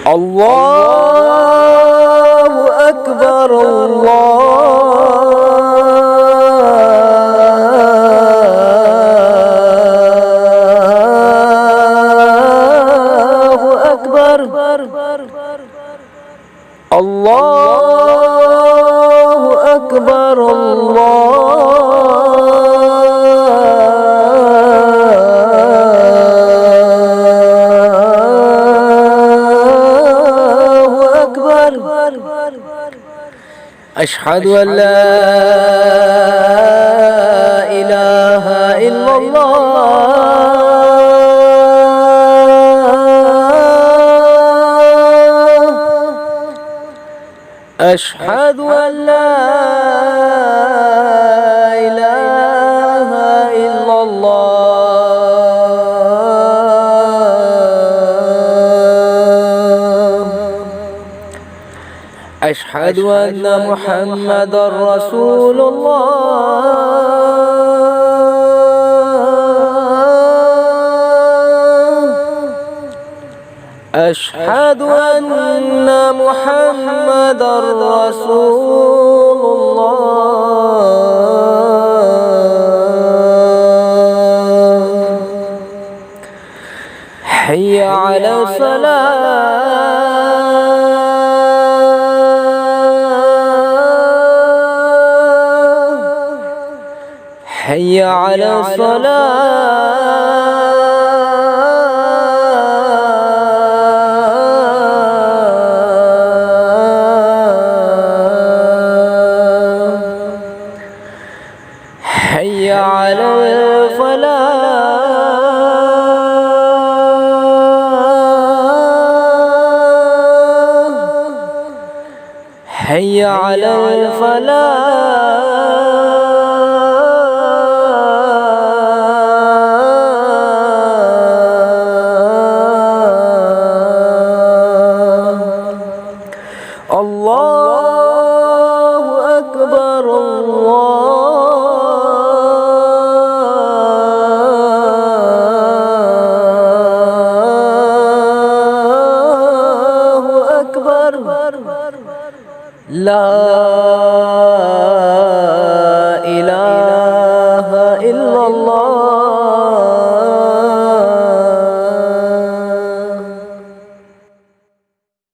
الله أكبر الله أكبر الله أكبر الله أكبر. أشهد أن لا إله إلا الله. أشهد أن لا إله إلا الله. أشهد أن محمدا رسول الله. أشهد أن محمدا رسول الله. حي على الصلاة. حي على الصلاة. حي على الفلاح. حي على الفلاح. الله أكبر الله أكبر. لا